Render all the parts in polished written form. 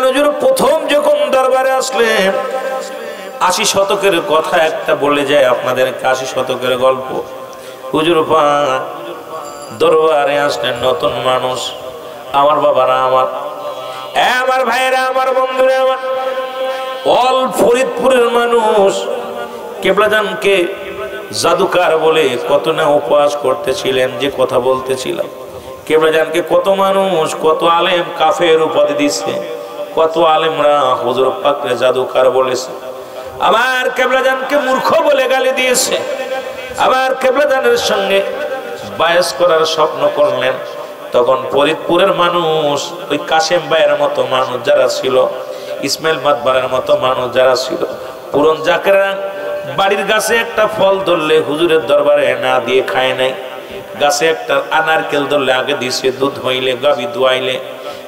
হুজুর প্রথম যখন দরবারে আসলেন ৮০ শতকের কথা একটা বলে যায় আপনাদেরকে, ৮০ শতকের গল্প। হুজুর পাক দরবারে আসলেন নতুন মানুষ। আমার বাবারা, আমার ভাইয়েরা, আমার বন্ধুরা, আমার অল ফরিদপুরের মানুষ কেবলাজানকে জাদুকার বলে কত না উপহাস করতেছিলেন। যে কথা বলতেছিলাম, কেবলাজানকে কত মানুষ, কত আলেম কাফের উপাধি দিচ্ছে, কত আলেমরা হুজুর পাককে জাদুকার বলেছে। আমার কেবলাজানকে মূর্খ বলে গালি দিয়েছে। আমার কেবলাজানের সঙ্গে বায়াস করার স্বপ্ন করলেন। তখন ফরিদপুরের মানুষ, ওই কাশেম ভাইয়ের মতো মানুষ যারা ছিল, ইসমাইল মাতবারের মতো মানুষ যারা ছিল, পুরন জাকেরা বাড়ির গাছে একটা ফল ধরলে হুজুরের দরবারে না দিয়ে খায় নাই। গাছে একটা আনারকেল ধরলে আগে দিছে, দুধ হইলে গাভী দুয়াইলে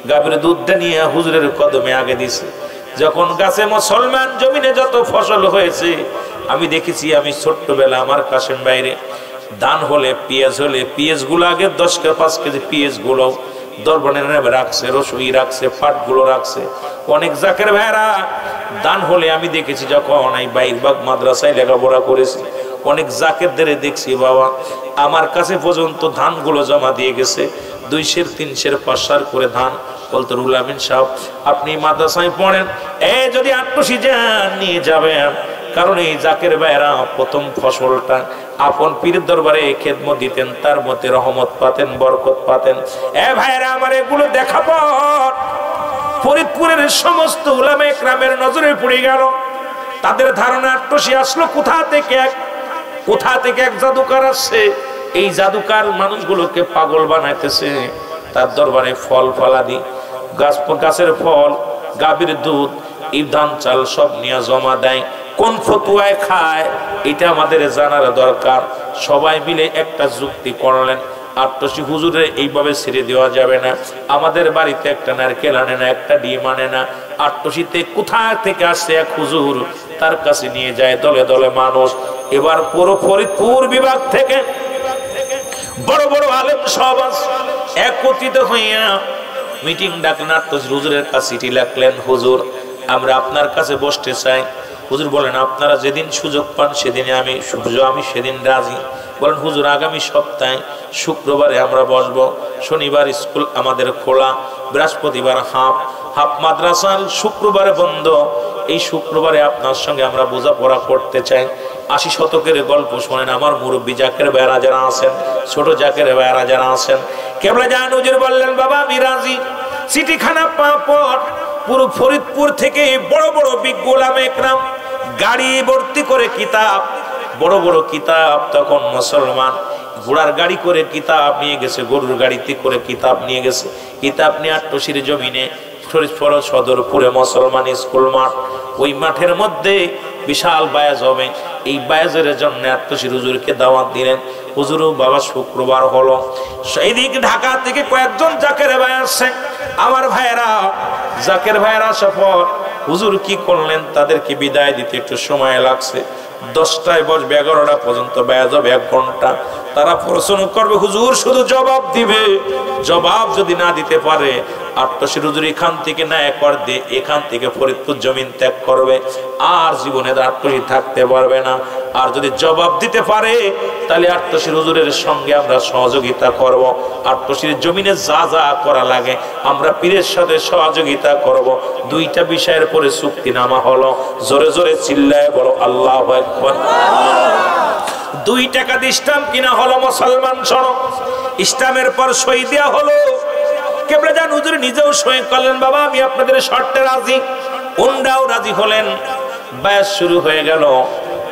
গাভীর দুধটা নিয়ে হুজুরের কদমে আগে দিছে। যখন গাছে মুসলমান জমিনে যত ফসল হয়েছে আমি দেখেছি, আমি ছোট্টবেলা আমার কাশেম বাইরে ধান হলে পেঁয়াজ হলে পেঁয়াজ গুলো আগে 10 কে 5 কেজি পেঁয়াজ গুলো দরবারে রাখছে, রসুই রাখছে, পাট গুলো রাখছে। অনেক জাকের ভাইরা দান হলে আমি দেখেছি, যখন এই বাইরবাগ মাদ্রাসায় লেখাপড়া করেছি, অনেক জাকেরদের দেখছি বাবা আমার কাছে পর্যন্ত ধান গুলো জমা দিয়ে গেছে, 200 300 500 করে ধান। বলতো রুহুল আমিন সাহেব আপনি মাদ্রাসায় পড়েন, যদি ৮০ যান নিয়ে যাবেন, কারণ এই জাকের ভাইরা প্রথম ফসলটা আপন পীরের দরবারে খেদমত দিতেন, তার মধ্যে রহমত পাতেন, বরকত পাতেন। ভাইরা আমার এগুলো দেখা পর ফরিদপুরের সমস্ত উলামায়ে কেরামের নজরে পড়ে গেল। তাদের ধারণা ৮০ আসলো কোথা থেকে এক জাদুকার আসছে, এই জাদুকার মানুষগুলোকে পাগল বানাইতেছে। তার দরবারে ফল ফলাদি, গাছের ফল, গাভীর দুধ, এই ধান চাল সব নিয়ে জমা দেয়। কোন ফতুয়ায় খায় এটা আমাদের জানার দরকার। সবাই মিলে একটা যুক্তি করলেন, ৮০ হুজুরের এইভাবে ছেড়ে দেওয়া যাবে না। আমাদের বাড়িতে একটা নারকেল আনে না, একটা ডিম আনে না, ৮০তে কোথা থেকে আসছে এক হুজুর, তার কাছে নিয়ে যায় দলে দলে মানুষ। এবার পুরো ফরিদপুর বিভাগ থেকে বড় বড় আলেম সব একত্রিত হইয়া মিটিং ডাকলেন। ৮০ হুজুরের কাছে চিঠি লিখলেন, হুজুর আমরা আপনার কাছে বসতে চাই। হুজুর বলেন আপনারা যেদিন সুযোগ পান সেদিনে আমি সেদিন রাজি। বলেন হুজুর আগামী সপ্তাহে শুক্রবারে আমরা বসবো, শনিবার স্কুল আমাদের খোলা, বৃহস্পতিবার হাফ মাদ্রাসার, শুক্রবারে বন্ধ। এই শুক্রবারে আপনার সঙ্গে আমরা বোঝাপড়া করতে চাই। ৮০ শতকের গল্প শোনেন আমার মুরব্বী জাকের ভাইরা যারা আছেন, ছোট জাকের ভাইরা যারা আছেন। কেবলাজান হুজুর বললেন বাবা আমি রাজি। চিঠিখানা পাওয়ার পর পুরো ফরিদপুর থেকে বড় বড় বিজ্ঞ উলামায়ে কেরাম গাড়ি ভর্তি করে কিতাব, বড় বড় কিতাব। তখন মুসলমান ঘোড়ার গাড়ি করে কিতাব নিয়ে গেছে, গরুর গাড়িতে করে কিতাব নিয়ে গেছে। কিতাব নিয়ে ৮০ জমিনে ফরিদপুর সদরপুরে মুসলমান স্কুল মাঠ, ওই মাঠের মধ্যে বিশাল বায়াজ হবে। এই বায়াজের জন্য ৮০ হুজুরকে দাওয়াত দিলেন। হুজুরও বাবা শুক্রবার হলো, সেইদিক ঢাকা থেকে কয়েকজন জাকের ভাই আসছে। আমার ভাইয়েরা জাকের ভাইয়েরা আসার পর হুজুর কি করলেন, তাদেরকে বিদায় দিতে একটু সময় লাগছে। 10টায় বসবে, 11টা পর্যন্ত বায়াজ হবে 1 ঘন্টা। তারা প্রশ্ন করবে, হুজুর শুধু জবাব দিবে। জবাব যদি না দিতে পারে ৮০ হুজুর এখান থেকে না একবার দিয়ে এখান থেকে ফরিদপুর জমিন ত্যাগ করবে, আর জীবনে ৮০ থাকতে পারবে না। আর যদি জবাব দিতে পারে তাহলে ৮০ হুজুরের সঙ্গে আমরা সহযোগিতা করব। ৮০ জমিনে যা যা করা লাগে আমরা পীরের সাথে সহযোগিতা করব। 2টা বিষয়ের পরে চুক্তিনামা হলো। জোরে জোরে চিল্লায় বলো আল্লাহু আকবার। 2 টাকা দিয়ে স্টাম্প কিনা হলো, মুসলমান শোনো, স্টাম্পের পর সই দেওয়া হলো। কেবলাজান হুজুর নিজেও সই করলেন, বাবা আমি আপনাদের শর্তে রাজি। ওনারাও রাজি হলেন। বায়াস শুরু হয়ে গেল।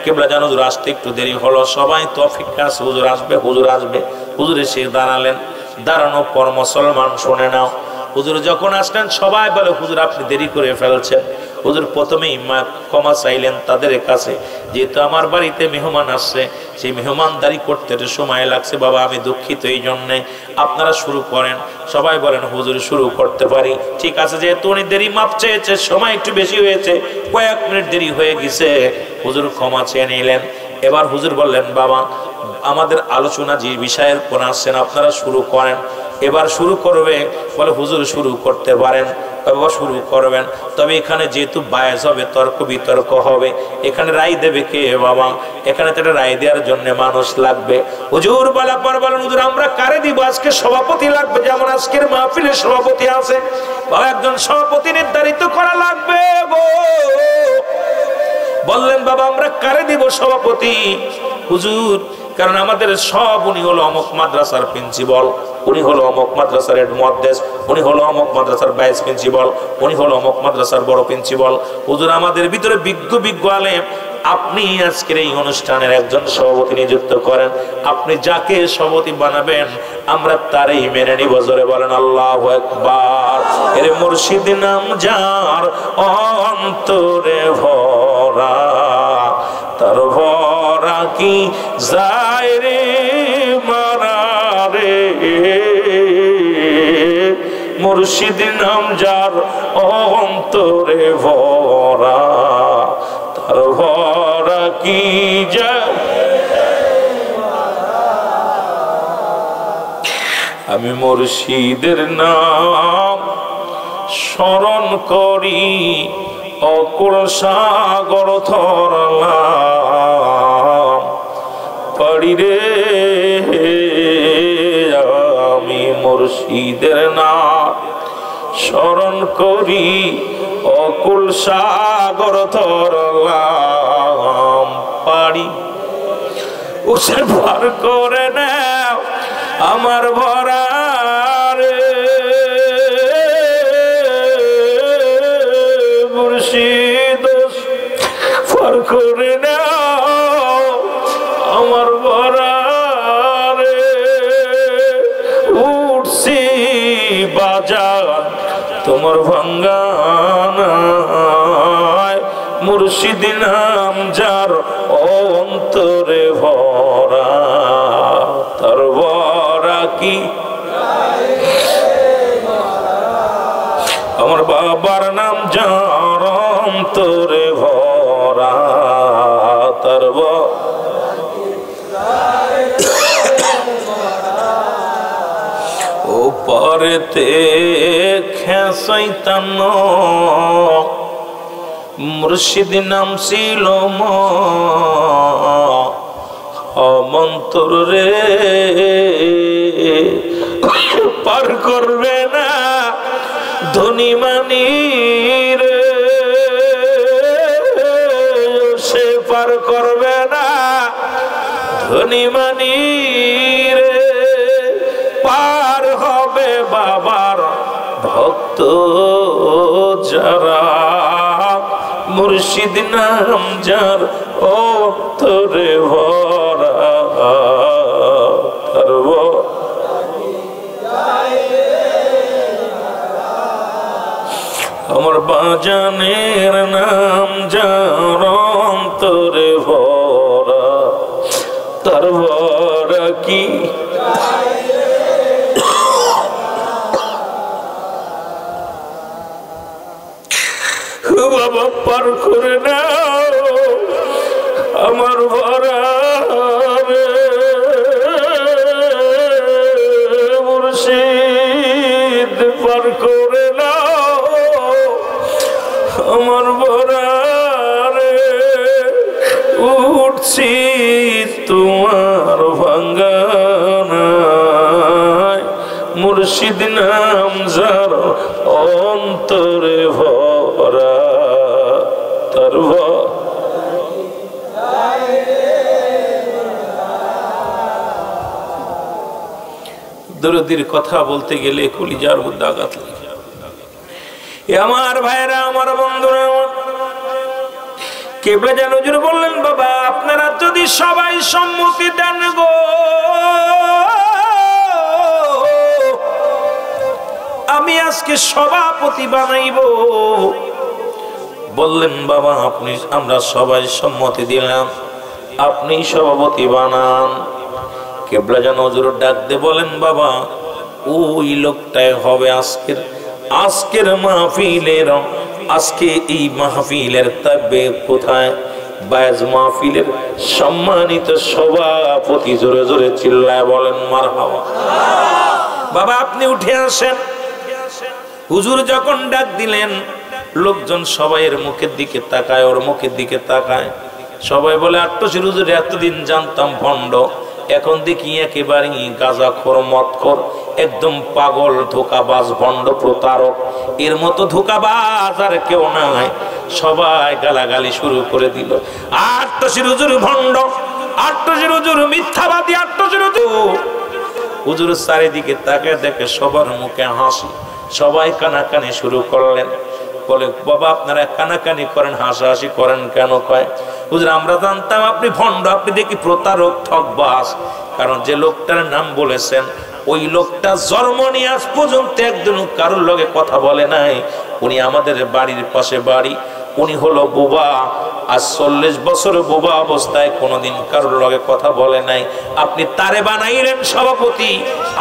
কেবলাজান হুজুর আসতে একটু দেরি হলো, সবাই তো অপেক্ষা আছে হুজুর আসবে হুজুর আসবে। হুজুর এসে দাঁড়ালেন। দাঁড়ানোর পর মুসলমান শুনে নাও, হুজুর যখন আসলেন সবাই বলে হুজুর আপনি দেরি করে ফেলছেন। হুজুর প্রথমেই ক্ষমা চাইলেন তাদের কাছে, যেহেতু আমার বাড়িতে মেহমান আসছে, সেই মেহমানদারি করতে সময় লাগছে, বাবা আমি দুঃখিত, এই জন্যে আপনারা শুরু করেন। সবাই বলেন হুজুর শুরু করতে পারি। ঠিক আছে, যেহেতু উনি দেরি মাপ চেয়েছে, সময় একটু বেশি হয়েছে, কয়েক মিনিট দেরি হয়ে গেছে, হুজুর ক্ষমা চেয়ে নিলেন। এবার হুজুর বললেন বাবা আমাদের আলোচনা যে বিষয়ের কোন আসছেন আপনারা শুরু করেন। এবার শুরু করবে, বলে হুজুর শুরু করতে পারেন। শুরু করবেন। তবে এখানে যেহেতু বায়াস হবে, তর্ক বিতর্ক হবে, এখানে রায় দেবে কে বাবা? এখানে তো রায় দেওয়ার জন্য মানুষ লাগবে। হুজুর বলার পর বলেন, হুজুর আমরা কারে দিব? আজকে সভাপতি লাগবে, যেমন আজকের মাহফিলের সভাপতি আছে, বাবা একজন সভাপতি নির্ধারিত করা লাগবে গো। বললেন বাবা আমরা কারে দিব সভাপতি? হুজুর কারণ আমাদের সব, উনি হলো অমুক মাদ্রাসার প্রিন্সিপাল, উনি হলো অমুক মাদ্রাসার হেড মুহাদ্দিস, উনি হলো অমুক মাদ্রাসার ভাইস প্রিন্সিপাল, উনি হলো অমুক মাদ্রাসার বড় প্রিন্সিপাল। হুজুর আমাদের ভিতরে বিজ্ঞ আলেম, আপনি আজকের এই অনুষ্ঠানের একজন সভাপতি নিযুক্ত করেন। আপনি যাকে সভাপতি বানাবেন আমরা তারই মেনে নিব। জোরে বলেন আল্লাহু আকবার। এর মুর্শিদ নাম যার অন্তরে ভরা, তার ভরা কি যায় রে মারা রে। মুর্শিদ নাম যার অন্তরে ভরা, তার ভরা কি যায়। আমি মুর্শিদের নাম স্মরণ করি, অকুল সাগর ধরলাম পারি রে। আমি মুর্শিদের নাম স্মরণ করি, অকুল সাগর ধরলাম পারি। উসে ভর করে নাও আমার ভরা রে। মুর্শিদ ভর করে নাও আমার ভরা রে। উঠছি বাজার তোমার ভাঙ্গানায়, মুর্শিদ নাম যার অন্তরে ভরা, তার ভরা কি। আমার বাবার নাম যার অন্তরে ভরা, তার ও পরেতে খেসাইতান মুর্শিদ নাম ছিল অমন্তর রে। পার করবে না ধনী মানি রে, সে পার করবে না ধনী মানি রে। পার হবে বাবার ভক্ত যারা, মুর্শিদ নাম যার অন্তরে ভরা, আমার বাজানের নাম যার অন্তরে ভরা, তার ভরা কি। বাবা পার করে নাও আমার ভরা রে। মুর্শিদ পার করে নাও আমার ভরা রে। উঠছি তোমার ভাঙ্গানায়, মুর্শিদ নাম যার অন্তরে ভরা, তার দরদির কথা বলতে গেলে কলিজার মধ্যে আঘাত লাগে। আমার ভাইরা, আমার বন্ধুরা, কেবলা জান হুজুর বললেন বাবা আপনারা যদি সবাই সম্মতি দেন গো, আমি আজকে সভাপতি বানাইব। বললেন বাবা আপনি, আমরা সবাই সম্মতি দিলাম, আপনি সভাপতি বানান। কেবলা জান হুজুর ডাক দিয়ে বলেন বাবা ওই লোকটাই হবে আজকের মাহফিলের, আজকে এই মাহফিলের তবে কোথায়? বায়াজ মাহফিলের সম্মানিত সভাপতি। জোরে জোরে চিল্লায় বলেন মারহাবা। বাবা আপনি উঠে আসেন। হুজুর যখন ডাক দিলেন, লোকজন সবাইয়ের মুখের দিকে তাকায়, ওর মুখের দিকে তাকায়। সবাই বলে আট্টশির হুজুর এতদিন জানতাম ভণ্ড, এখন দেখি একেবারে গাঁজাখোর, মদখোর, একদম পাগল, ধোকাবাজ, ভণ্ড, প্রতারক। এর মতো ধোকাবাজ আর কেউ নাই। সবাই গালাগালি শুরু করে দিল। আট্টশির হুজুর ভণ্ড, আট্টশির হুজুর মিথ্যাবাদী, আট্টশির হুজুর। হুজুর চারিদিকে তাকায় দেখে সবার মুখে হাসি, সবাই কানাকানি শুরু করলেন। বলে বাবা আপনারা কানাকানি করেন, হাসাহাসি করেন কেন? কয় হুজুর আমরা জানতাম আপনি ভণ্ড, আপনি দেখি প্রতারক, ঠকবাজ। কারণ যে লোকটার নাম বলেছেন ওই লোকটা জন্ম নিয়ে আজ পর্যন্ত একদিন কারোর লগে কথা বলে নাই। উনি আমাদের বাড়ির পাশে বাড়ি, উনি হলো বোবা। আজ 40 বছর বোবা অবস্থায় কোনোদিন কারোর লগে কথা বলে নাই। আপনি তারে বানাইলেন সভাপতি।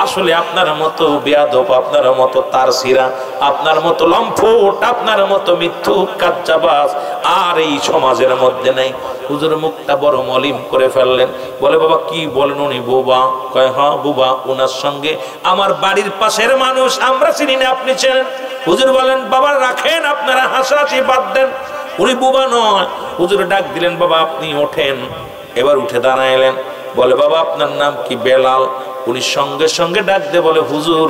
আসলে আপনার মতো বেয়াদব, আপনার মতো তারসিরা, আপনার মতো লম্পট, আপনার মতো মিথ্যুক, কাচ্চাবাজ আর এই সমাজের মধ্যে নাই। হুজুর মুখটা বড় মলিন করে ফেললেন। বলে বাবা কি বলেন, উনি বোবা? কয় হ্যাঁ বোবা, ওনার সঙ্গে আমার বাড়ির পাশের মানুষ, আমরা চিনি না, আপনি চেনেন? হুজুর বলেন বাবা রাখেন, আপনারা হাসাহাসি বাদ দেন, উনি বোবা নয়। হুজুর ডাক দিলেন বাবা আপনি ওঠেন। এবার উঠে দাঁড়াইলেন। বলে বাবা আপনার নাম কি? বেলাল। উনি সঙ্গে সঙ্গে ডাক দিয়ে বলে হুজুর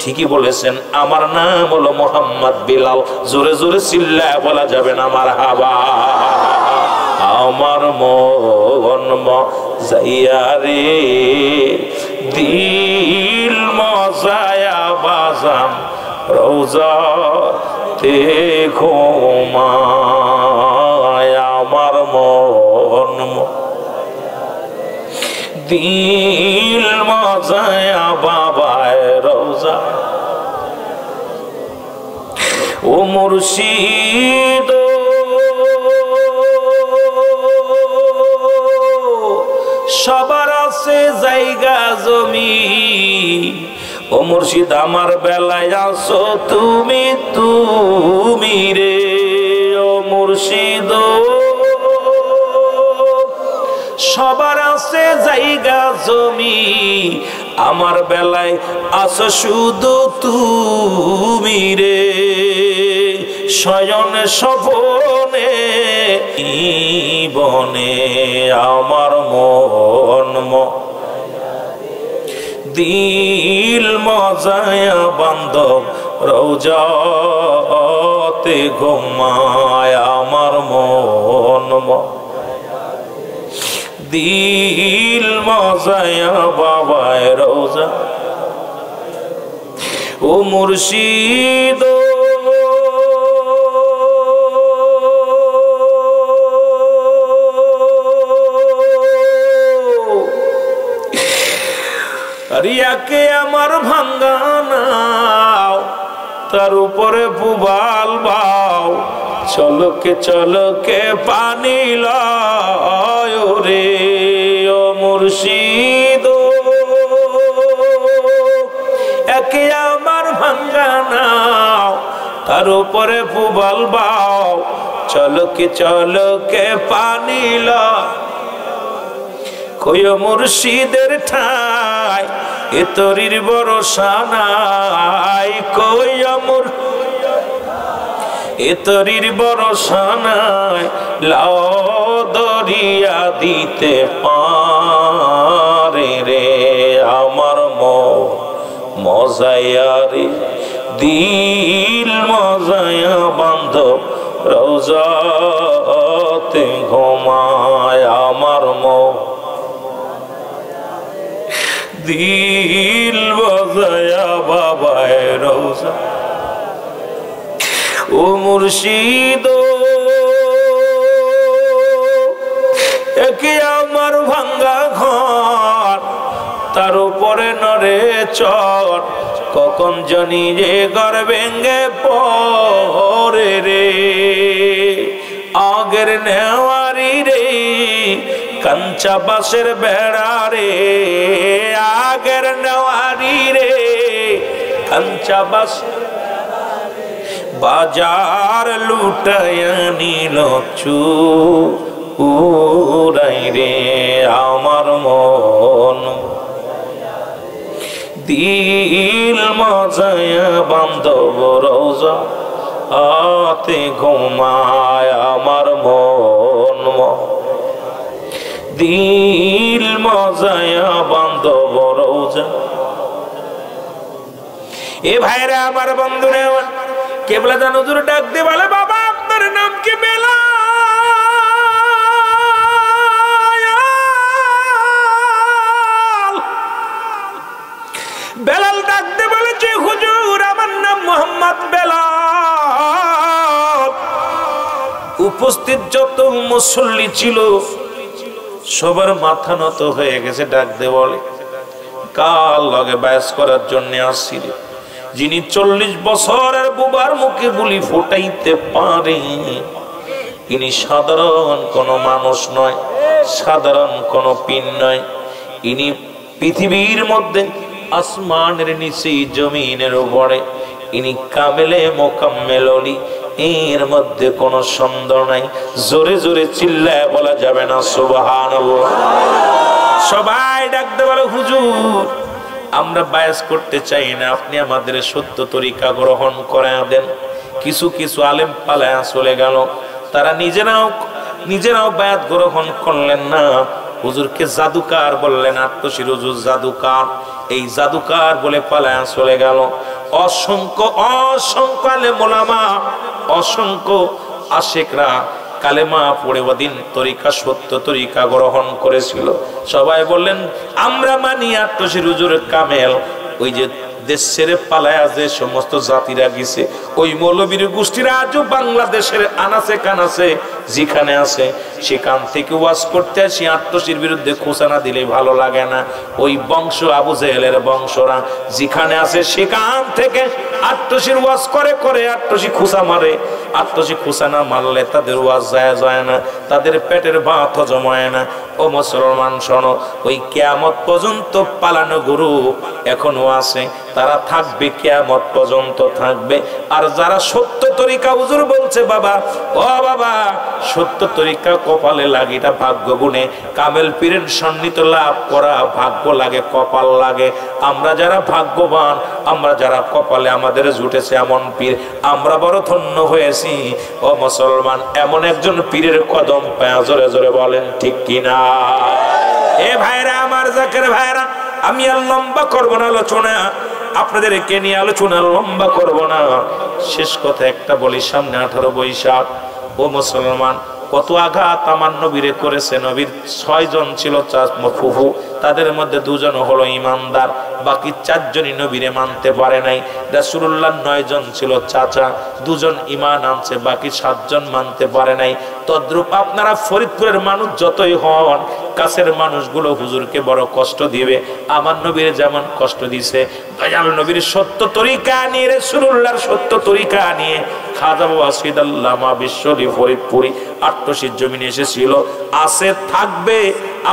ঠিকই বলেছেন, আমার নাম হলো মোহাম্মদ বেলাল। জোরে জোরে চিল্লায় বলা যাবে না মারহাবা। আমার মন মজাইয়া রে, দিল মজায়া বাজান রওজাতে ঘুমায়। আমার মন দিল মজায়া বাবায় রওজা। ও মুর্শিদ সবার আছে জায়গা জমি, ও মুর্শিদ আমার বেলায় আছো তুমি, তুমি রে। ও মুর্শিদ সবার আছে জায়গা জমি, আমার বেলায় আছো শুধু তুমি রে। শয়ন স্বপনে বনে আমার মন দিল মজায়া বান্ধব রওজাতে ঘুমায়। আমার মন দিল মজায়া বাবায় রওজা। ও মুর্শিদ রিয়াকে আমার ভাঙ্গানাও, তার উপরে পুবাল বাও, চলকে চলকে পানি লয় রে। ও মুর্শিদ একে আমার ভাঙ্গানাও, তার উপরে পুবাল বাও, চলকে চলকে পানি লয়। কই মুর্শিদের ঠাই এ তরির ভরসা নাই, কই আমর এ তরির ভরসা নাই। লাও দরিয়া দিতে পারে রে আমার মজায়া রে, দিল মজায়া বান্ধব রওজাতে ঘুমায়। আমার দিল বজায়া বাবায় রওজা। ও মুর্শিদ একে আমার ভাঙ্গা ঘর, তার উপরে নরে চর, কখন জানি যে ঘর ভেঙ্গে পড়ে রে। আগের নেওয়ারি রে কাঞ্চা বাসের বেড়া রে, আগের নেওয়ারি রে কাঞ্চা বাস বাজার লুটাইয়া নিল চুরাই রে। আমার মন দিল মজায়া বান্ধব রোজা আতে ঘুমায় আমার মন, দিল মজায়া বান্ধব রোজা। এ ভাইরা আমার, বন্ধুরা আমার, কেবলা জান হুজুর ডাক দিয়ে বলে, বাবা আপনার নাম কি? বেলাল ডাক দিয়ে বলেছে, হুজুর আমার নাম মোহাম্মদ বেলাল। উপস্থিত যত মুসল্লি ছিল সবার মাথা নত হয়ে গেছে। ডাক দিয়ে বলে, কাল লগে বায়াস করার জন্য আসছিল, যিনি 40 বছরের বুবার মুখে বুলি ফোটাইতে পারে, ইনি সাধারণ কোন মানুষ নয়, সাধারণ কোন পীর নয়। ইনি পৃথিবীর মধ্যে, আসমানের নিচে, জমিনের উপরে, ইনি কামেলে মোকাম্মেল ওলি, এর মধ্যে কোনো সন্দেহ নাই। জোরে জোরে চিল্লায় বলা যাবে না সুবহানাল্লাহ। সবাই ডাকতে বলে, হুজুর আমরা বায়াস করতে চাই না, আপনি আমাদের সত্য তরিকা গ্রহণ করে দেন। কিছু কিছু আলেম পালায়া চলে গেল, তারা নিজেরাও বায়াত গ্রহণ করলেন না। হুজুরকে জাদুকার বললেন, আত্মশির হুজুর জাদুকার, এই জাদুকার বলে পালায়া চলে গেল। অসংখ্য আলেম ওলামা, অসংখ্য আশিকরা কালেমা পড়ে ওদিন তরিকা, সত্য তরিকা গ্রহণ করেছিল। সবাই বললেন, আমরা মানি আত্মশির হুজুর কামেল। ওই যে দেশ ছেড়ে পালায়া যে সমস্ত জাতিরা গেছে, ওই মৌলবীর গোষ্ঠীরা আজও বাংলাদেশের আনাচে কানাচে যেখানে আছে, সেখান থেকে ওয়াজ করতে আসি। আত্মশির বিরুদ্ধে খোঁচানা দিলে ভালো লাগে না। ওই বংশ, আবু জেহেলের বংশরা যেখানে আছে, সেখান থেকে আত্মশির ওয়াজ করে করে আত্মশি খোঁচা মারে। আত্মশি খোঁচা না মারলে তাদের ওয়াজ যায় না, তাদের পেটের ভাত হজম হয় না। ও মুসলমান শোনো, ওই কিয়ামত পর্যন্ত পালানো গরু এখনো আছে, তারা থাকবে, কিয়ামত পর্যন্ত থাকবে। আর যারা সত্য তরিকা, হুজুর বলছে বাবা, ও বাবা, সত্য তরিকা কপালে লাগে, এটা ভাগ্য গুণে। কামেল পীরের সন্নিহিত লাভ করা ভাগ্য লাগে, কপাল লাগে। আমরা যারা ভাগ্যবান, আমরা যারা কপালে আমাদের জুটেছে এমন পীর, আমরা বড় ধন্য হয়েছি। ও মুসলমান, এমন একজন পীরের কদম পায়া, জোরে জোরে বলেন ঠিক কিনা? এ ভাইরা আমার, জাকের ভাইরা, আমি আর লম্বা করবো না আলোচনা, আপনাদেরকে নিয়ে আলোচনা লম্বা করব না। শেষ কথা একটা বলি, সামনে 18 বৈশাখ। ও মুসলমান, কত আঘাত আমার নবীরে করেছে। নবীর 6 জন ছিল ফুফু, তাদের মধ্যে 2 জন হলো ইমানদার, বাকি 4 জনই নবীরে মানতে পারে নাই। রাসূলুল্লাহ 9 জন ছিল চাচা, 2 জন ঈমান আনছে, বাকি 7 জন মানতে পারে নাই। তদ্রূপ আপনারা ফরিদপুরের মানুষ যতই হন, কাছের মানুষগুলো হুজুরকে বড় কষ্ট দিবে। আমার নবীর যেমন কষ্ট দিছে, দয়াল নবীর সত্য তরিকা নিয়ে, রাসূলুল্লাহর সত্য তরিকা নিয়ে খাজা বাবা সৈয়দ আল্লামা বিশ্বলি ফরিদপুরি আট্টশির জমিনে এসেছিল, আছে, থাকবে।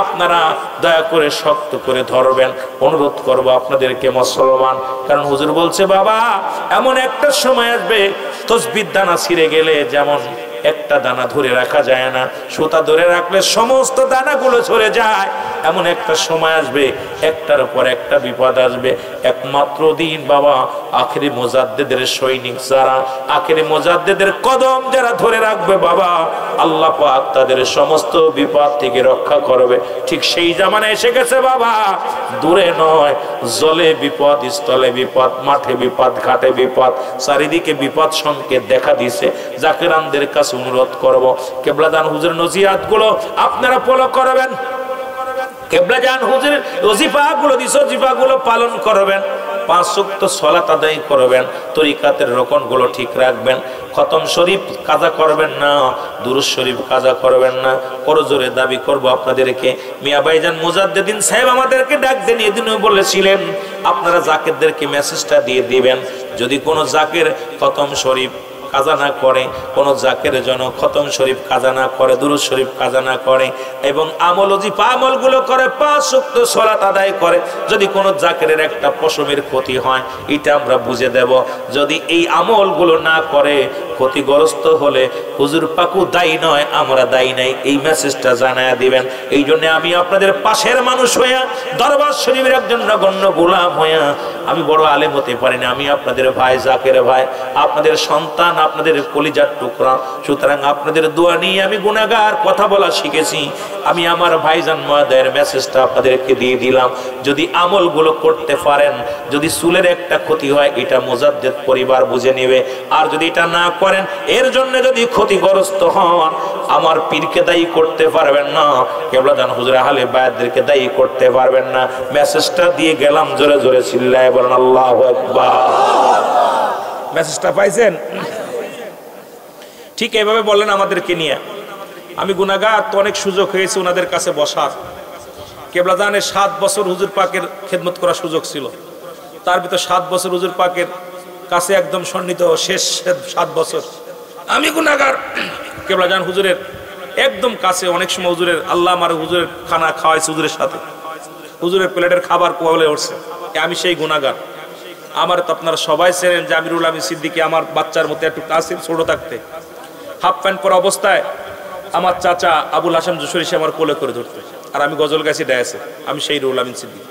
আপনারা দয়া করে শক্ত করে ধরবেন, অনুরোধ করবো আপনাদেরকে মুসলমান। কারণ হুজুর বলছে, বাবা এমন একটা সময় আসবে, তসবির দানা ছিঁড়ে গেলে যেমন একটা দানা ধরে রাখা যায় না, সুতা ধরে রাখলে সমস্ত দানাগুলো ঝরে যায়, এমন একটা সময় আসবে, একটার পর একটা বিপদ আসবে। একমাত্র দিন বাবা, আখেরি মুজাদ্দিদের সৈনিক যারা, আখেরি মুজাদ্দিদের কদম যারা ধরে রাখবে বাবা, আল্লাহ পাক তাদের সমস্ত বিপদ থেকে রক্ষা করবে। ঠিক সেই জামানা এসে গেছে বাবা, দূরে নয়, জলে বিপদ, স্থলে বিপদ, মাঠে বিপদ, ঘাটে বিপদ, চারিদিকে বিপদ সংকেত দেখা দিছে। জাকিরানদের কাছে অনুরোধ করব, কেবলাদান হুজুরের নসিহত গুলো আপনারা ফলো করবেন, কেবলাদান হুজুরের ওজিফা গুলো দিছে, ওজিফা গুলো পালন করবেন, 5 ওয়াক্ত সালাত আদায় করবেন, তরিকাতের রকম গুলো ঠিক রাখবেন, খতম শরীফ কাজা করবেন না, দুরূদ শরীফ কাজা করবেন না। করজোরে দাবি করব আপনাদেরকে, মিয়া ভাইজান মুজাদ্দিদিন সাহেব আমাদেরকে ডাক দেন, এদিনও বলেছিলেন আপনারা জাকিরদেরকে মেসেজটা দিয়ে দিবেন, যদি কোনো জাকির খতম শরীফ কাজা না করে, কোন জাকের জন্য খতম শরীফ কাজা না করে, দুরূদ শরীফ কাজা না করে, এবং আমল ওজিফা আমলগুলো করে, 5 ওয়াক্ত সালাত আদায় করে, যদি কোন জাকেরের একটা পশমের ক্ষতি হয়, এটা আমরা বুঝে দেব। যদি এই আমলগুলো না করে, ক্ষতিগ্রস্ত হলে হুজুর পাকু দায়ী নয়, আমরা দায়ী নাই, এই মেসেজটা জানায়া দিবেন। এই জন্য আমি আপনাদের পাশের মানুষ হইয়া, দরবার শরীফের একজন নগণ্য গোলাম হইয়া আমি বড় আলেম হতে পারি না, আমি আপনাদের ভাই, জাকের ভাই, আপনাদের সন্তান, আপনাদের কলিজার টুকরা। সুতরাং আপনাদের দোয়া নিয়ে আমি গুনাহগার, কথা বলা শিখেছি। আমি আমার ভাইজান মহোদয়ের মেসেজটা আপনাদেরকে দিয়ে দিলাম। যদি আমলগুলো করতে পারেন, যদি চুলের একটা ক্ষতি হয়, এটা মুজাদ্দেদ পরিবার বুঝে নেবে। আর যদি এটা না করেন, এর জন্য যদি ক্ষতিগ্রস্ত হন, আমার পীরকে দায়ী করতে পারবেন না, কেবলাদান হুজুর আহলে বায়াতদেরকে দায়ী করতে পারবেন না। মেসেজটা দিয়ে গেলাম, জোরে জোরে চিল্লায় বলেন আল্লাহু আকবার। মেসেজটা পাইছেন? ঠিক এইভাবে বলেন আমাদেরকে নিয়ে। আমি গুনাহগার, তো অনেক সুযোগ হয়েছে ওনাদের কাছে বসার। কেবলাদানের 7 বছর হুজুর পাকের খেদমত করার সুযোগ ছিল। তার ভিতর 7 বছর হুজুর পাকের কাছে একদম সন্নিহিত, শেষ 7 বছর আমি গুনাহগার। কেবলাদান হুজুরের একদম কাছে, অনেক সময় হুজুরের আল্লাহ আমার হুজুরের খানা খাওয়াইছে, হুজুরের সাথে হুজুরের প্লেটের খাবার কোয়ালে উঠছে। আমি সেই গুনাহগার। আমার তো আপনারা সবাই চেনেন যে আমিরুল আমিন সিদ্দিকী আমার বাচ্চার মতো একটু কাছে ছোট থাকতে হাফ প্যান্ট পরা অবস্থায় আমার চাচা আবুল হাসান যশোরী সে আমার কোলে করে ধরতে, আর আমি গজল গাছি ডায়াসে। আমি সেই রুল আমিন সিদ্দিকী।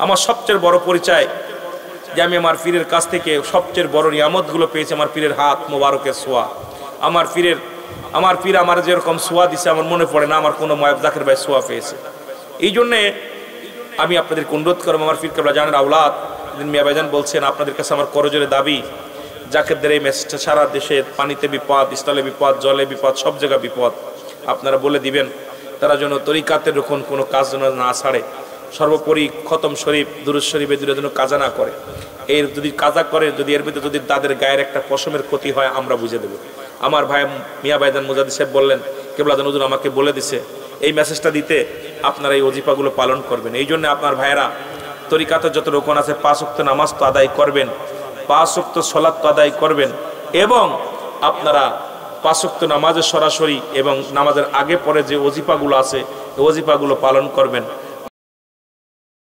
আমার সবচেয়ে বড় পরিচয় যে আমি আমার পীরের কাছ থেকে সবচেয়ে বড় নিয়ামতগুলো পেয়েছি, আমার পীরের হাত মোবারকের ছোঁয়া। আমার পীর আমার যেরকম ছোঁয়া দিছে, আমার মনে পড়ে না আমার কোনো ময়াব জাকের ভাই ছোঁয়া পেয়েছে। এই জন্যে আমি আপনাদেরকে অনুরোধ করব, আমার পীর কেবলা জানের আওলাদ মিয়া ভাইজান বলছেন, আপনাদের কাছে আমার করজোরে দাবি, জাকেরদের এই মেসেজটা সারা দেশে, পানিতে বিপদ, স্থলে বিপদ, জলে বিপদ, সব জায়গায় বিপদ, আপনারা বলে দিবেন তারা যেন তরিকাতের রকম কোনো কাজ যেন না ছাড়ে। সর্বোপরি খতম শরীফ, দুরূদ শরীফের দূরে যেন কাজা না করে। এর যদি কাজা করে, যদি এর ভিতরে যদি তাদের গায়ের একটা পশমের ক্ষতি হয়, আমরা বুঝে দেব। আমার ভাই মিয়া ভাইজান মুজাদ্দিদ সাহেব বললেন, কেবলাদান হুজুর আমাকে বলে দিছে এই মেসেজটা দিতে, আপনারা এই ওজিফাগুলো পালন করবেন। এই জন্য আপনার ভাইয়েরা তরিকাতের যত রোকন আছে, 5 ওয়াক্ত নামাজ তো আদায় করবেন, 5 ওয়াক্ত সালাত তো আদায় করবেন, এবং আপনারা 5 ওয়াক্ত নামাজের সরাসরি এবং নামাজের আগে পরে যে ওজিফাগুলো আছে, ওজিফাগুলো পালন করবেন।